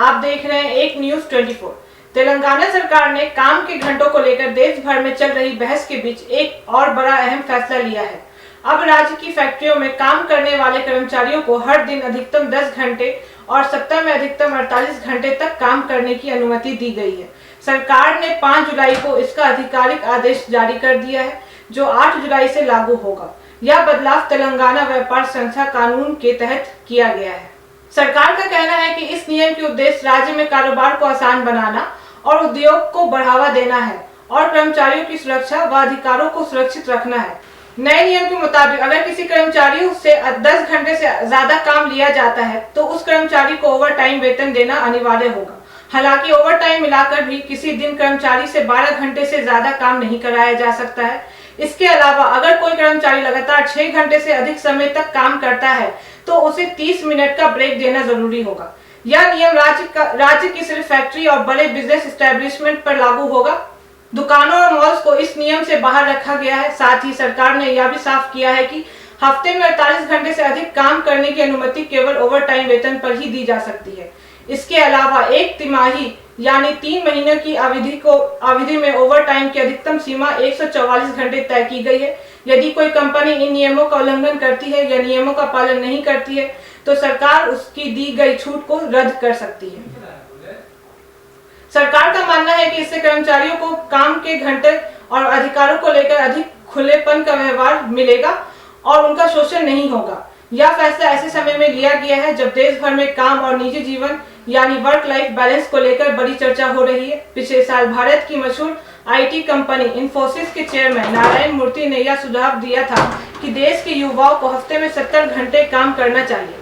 आप देख रहे हैं एक न्यूज 24। तेलंगाना सरकार ने काम के घंटों को लेकर देश भर में चल रही बहस के बीच एक और बड़ा अहम फैसला लिया है। अब राज्य की फैक्ट्रियों में काम करने वाले कर्मचारियों को हर दिन अधिकतम 10 घंटे और सप्ताह में अधिकतम 48 घंटे तक काम करने की अनुमति दी गई है। सरकार ने 5 जुलाई को इसका आधिकारिक आदेश जारी कर दिया है, जो 8 जुलाई से लागू होगा। यह बदलाव तेलंगाना व्यापार संस्था कानून के तहत किया गया है। सरकार का कहना है कि इस नियम के उद्देश्य राज्य में कारोबार को आसान बनाना और उद्योग को बढ़ावा देना है और कर्मचारियों की सुरक्षा व अधिकारों को सुरक्षित रखना है। नए नियम के मुताबिक अगर किसी कर्मचारी से 10 घंटे से ज्यादा काम लिया जाता है तो उस कर्मचारी को ओवर टाइम वेतन देना अनिवार्य होगा। हालांकि ओवर टाइम मिलाकर भी किसी दिन कर्मचारी से 12 घंटे से ज्यादा काम नहीं कराया जा सकता है। इसके अलावा अगर कोई कर्मचारी लगातार 6 घंटे से अधिक समय तक काम करता है तो उसे 30 मिनट का ब्रेक देना जरूरी होगा। यह नियम राज्य की सिर्फ फैक्ट्री और बड़े बिजनेस एस्टेब्लिशमेंट पर लागू होगा। दुकानों और मॉल्स को इस नियम से बाहर रखा गया है। साथ ही सरकार ने यह भी साफ किया है कि हफ्ते में 48 घंटे से अधिक काम करने की अनुमति केवल ओवर टाइम वेतन पर ही दी जा सकती है। इसके अलावा एक तिमाही यानी 3 महीने की अवधि में ओवर टाइम की अधिकतम सीमा 144 घंटे तय की गई है। यदि कोई कंपनी इन नियमों का उल्लंघन करती है या नियमों का पालन नहीं करती है तो सरकार उसकी दी गई छूट को रद्द कर सकती है। सरकार का मानना है कि इससे कर्मचारियों को काम के घंटे और अधिकारों को लेकर अधिक खुलेपन का व्यवहार मिलेगा और उनका शोषण नहीं होगा। यह फैसला ऐसे समय में लिया गया है जब देश भर में काम और निजी जीवन यानी वर्क लाइफ बैलेंस को लेकर बड़ी चर्चा हो रही है। पिछले साल भारत की मशहूर आईटी कंपनी इन्फोसिस के चेयरमैन नारायण मूर्ति ने यह सुझाव दिया था कि देश के युवाओं को हफ्ते में 70 घंटे काम करना चाहिए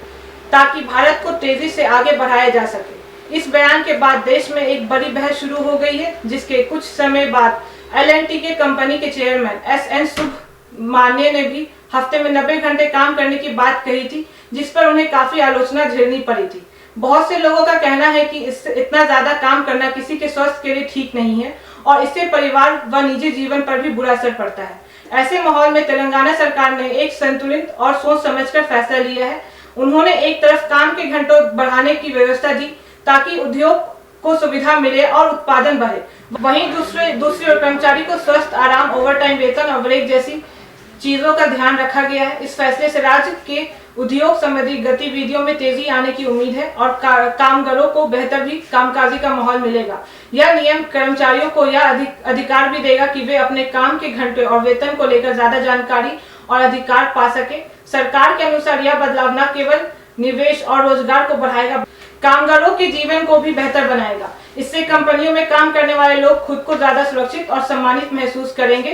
ताकि भारत को तेजी से आगे बढ़ाया जा सके। इस बयान के बाद देश में एक बड़ी बहस शुरू हो गई है, जिसके कुछ समय बाद L&T के कंपनी के चेयरमैन SN सुब्रमण्यन ने भी हफ्ते में 90 घंटे काम करने की बात कही थी, जिस पर उन्हें काफी आलोचना झेलनी पड़ी थी। बहुत से लोगों का कहना है कि इससे इतना ज्यादा काम करना किसी के स्वास्थ्य के लिए ठीक नहीं है और इससे परिवार व निजी जीवन पर भी बुरा असर पड़ता है। ऐसे माहौल में तेलंगाना सरकार ने एक संतुलित और सोच समझकर फैसला लिया है। उन्होंने एक तरफ काम के घंटों बढ़ाने की व्यवस्था दी ताकि उद्योग को सुविधा मिले और उत्पादन बढ़े, वहीं दूसरी ओर कर्मचारी को स्वस्थ आराम, ओवर टाइम वेतन और ब्रेक जैसी चीजों का ध्यान रखा गया है। इस फैसले से राज्य के उद्योग संबंधी गतिविधियों में तेजी आने की उम्मीद है और कामगारों को बेहतर भी कामकाजी का माहौल मिलेगा। यह नियम कर्मचारियों को यह अधिकार भी देगा कि वे अपने काम के घंटे और वेतन को लेकर ज्यादा जानकारी और अधिकार पा सके। सरकार के अनुसार यह बदलाव न केवल निवेश और रोजगार को बढ़ाएगा, कामगारों के जीवन को भी बेहतर बनाएगा। इससे कंपनियों में काम करने वाले लोग खुद को ज्यादा सुरक्षित और सम्मानित महसूस करेंगे।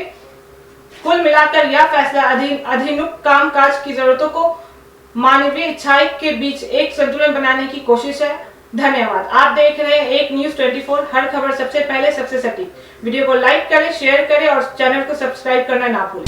कुल मिलाकर यह फैसला आधुनिक कामकाज की जरूरतों को मानवीय इच्छाएं के बीच एक संतुलन बनाने की कोशिश है। धन्यवाद। आप देख रहे हैं एक न्यूज 24, हर खबर सबसे पहले सबसे सटीक। वीडियो को लाइक करें, शेयर करें और चैनल को सब्सक्राइब करना ना भूलें।